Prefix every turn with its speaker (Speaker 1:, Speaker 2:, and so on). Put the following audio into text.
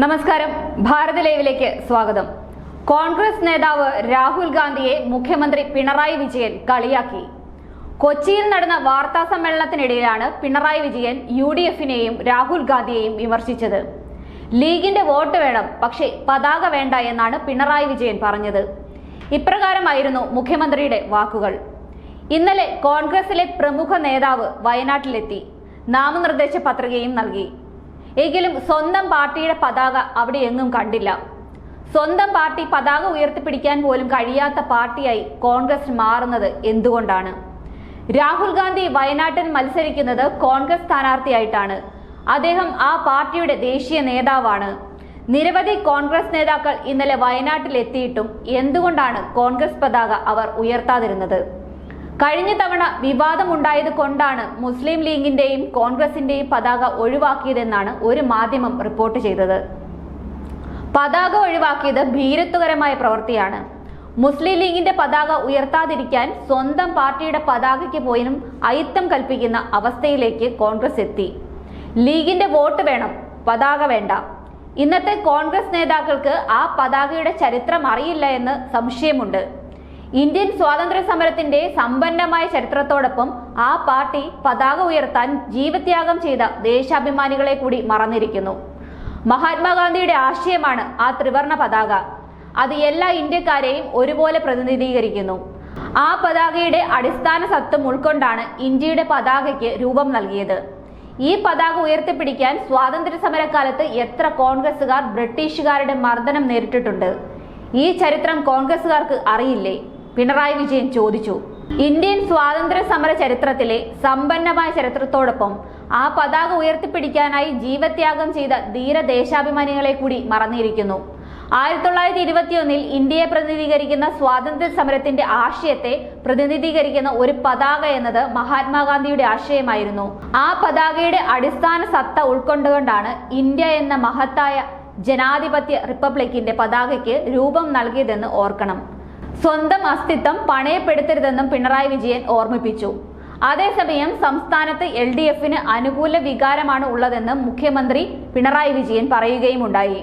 Speaker 1: നമസ്കാരം, ഭാരത് ലൈവിലേക്ക് സ്വാഗതം. കോൺഗ്രസ് നേതാവ് രാഹുൽ ഗാന്ധിയെ മുഖ്യമന്ത്രി പിണറായി വിജയൻ കളിയാക്കി. കൊച്ചിയിൽ നടന്ന വാർത്താ സമ്മേളനത്തിനിടയിലാണ് പിണറായി വിജയൻ UDFനെയും രാഹുൽ ഗാന്ധിയെയും വിമർശിച്ചത്. ലീഗിന്റെ വോട്ട് വേണം, പക്ഷേ പതാക വേണ്ട എന്നാണ് പിണറായി വിജയൻ പറഞ്ഞത്. ഇപ്രകാരമായിരുന്നു മുഖ്യമന്ത്രിയുടെ വാക്കുകൾ. ഇന്നലെ കോൺഗ്രസിലെ പ്രമുഖ നേതാവ് വയനാട്ടിലെത്തി നാമനിർദ്ദേശ പത്രികയും നൽകി. എങ്കിലും സ്വന്തം പാർട്ടിയുടെ പതാക അവിടെ എങ്ങും കണ്ടില്ല. സ്വന്തം പാർട്ടി പതാക ഉയർത്തിപ്പിടിക്കാൻ പോലും കഴിയാത്ത പാർട്ടിയായി കോൺഗ്രസ് മാറുന്നത് എന്തുകൊണ്ടാണ്? രാഹുൽ ഗാന്ധി വയനാട്ടിൽ മത്സരിക്കുന്നത് കോൺഗ്രസ് സ്ഥാനാർത്ഥിയായിട്ടാണ്. അദ്ദേഹം ആ പാർട്ടിയുടെ ദേശീയ നേതാവാണ്. നിരവധി കോൺഗ്രസ് നേതാക്കൾ ഇന്നലെ വയനാട്ടിൽ എത്തിയിട്ടും എന്തുകൊണ്ടാണ് കോൺഗ്രസ് പതാക അവർ ഉയർത്താതിരുന്നത്? കഴിഞ്ഞ തവണ വിവാദമുണ്ടായത് കൊണ്ടാണ് മുസ്ലിം ലീഗിന്റെയും കോൺഗ്രസിന്റെയും പതാക ഒഴിവാക്കിയതെന്നാണ് ഒരു മാധ്യമം റിപ്പോർട്ട് ചെയ്തത്. പതാക ഒഴിവാക്കിയത് ഭീരുത്വകരമായ പ്രവൃത്തിയാണ്. മുസ്ലിം ലീഗിന്റെ പതാക ഉയർത്താതിരിക്കാൻ സ്വന്തം പാർട്ടിയുടെ പതാകയ്ക്ക് പോലും അയിത്തം കൽപ്പിക്കുന്ന അവസ്ഥയിലേക്ക് കോൺഗ്രസ് എത്തി. ലീഗിന്റെ വോട്ട് വേണം, പതാക വേണ്ട. ഇന്നത്തെ കോൺഗ്രസ് നേതാക്കൾക്ക് ആ പതാകയുടെ ചരിത്രം അറിയില്ല എന്ന് സംശയമുണ്ട്. ഇന്ത്യൻ സ്വാതന്ത്ര്യ സമരത്തിന്റെ സമ്പന്നമായ ചരിത്രത്തോടൊപ്പം ആ പാർട്ടി പതാക ഉയർത്താൻ ജീവത്യാഗം ചെയ്ത ദേശാഭിമാനികളെ കൂടി മറന്നിരിക്കുന്നു. മഹാത്മാഗാന്ധിയുടെ ആശയമാണ് ആ ത്രിവർണ പതാക. അത് എല്ലാ ഇന്ത്യക്കാരെയും ഒരുപോലെ പ്രതിനിധീകരിക്കുന്നു. ആ പതാകയുടെ അടിസ്ഥാന സത്വം ഉൾക്കൊണ്ടാണ് ഇന്ത്യയുടെ പതാകയ്ക്ക് രൂപം നൽകിയത്. ഈ പതാക ഉയർത്തിപ്പിടിക്കാൻ സ്വാതന്ത്ര്യ സമരകാലത്ത് എത്ര കോൺഗ്രസുകാർ ബ്രിട്ടീഷുകാരുടെ മർദ്ദനം നേരിട്ടിട്ടുണ്ട്? ഈ ചരിത്രം കോൺഗ്രസുകാർക്ക് അറിയില്ലേ? പിണറായി വിജയൻ ചോദിച്ചു. ഇന്ത്യൻ സ്വാതന്ത്ര്യ സമര ചരിത്രത്തിലെ സമ്പന്നമായ ചരിത്രത്തോടൊപ്പം ആ പതാക ഉയർത്തിപ്പിടിക്കാനായി ജീവത്യാഗം ചെയ്ത ധീര ദേശാഭിമാനികളെ കൂടി മറന്നിരിക്കുന്നു. 1921 ഇന്ത്യയെ പ്രതിനിധീകരിക്കുന്ന സ്വാതന്ത്ര്യ സമരത്തിന്റെ ആശയത്തെ പ്രതിനിധീകരിക്കുന്ന ഒരു പതാക എന്നത് മഹാത്മാഗാന്ധിയുടെ ആശയമായിരുന്നു. ആ പതാകയുടെ അടിസ്ഥാന സത്ത ഉൾക്കൊണ്ടുകൊണ്ടാണ് ഇന്ത്യ എന്ന മഹത്തായ ജനാധിപത്യ റിപ്പബ്ലിക്കിന്റെ പതാകയ്ക്ക് രൂപം നൽകിയതെന്ന് ഓർക്കണം. സ്വന്തം അസ്തിത്വം പണയപ്പെടുത്തരുതെന്നും പിണറായി വിജയൻ ഓർമ്മിപ്പിച്ചു. അതേസമയം സംസ്ഥാനത്ത് LDFന് അനുകൂല വികാരമാണ് ഉള്ളതെന്ന് മുഖ്യമന്ത്രി പിണറായി വിജയൻ പറയുകയുമുണ്ടായി.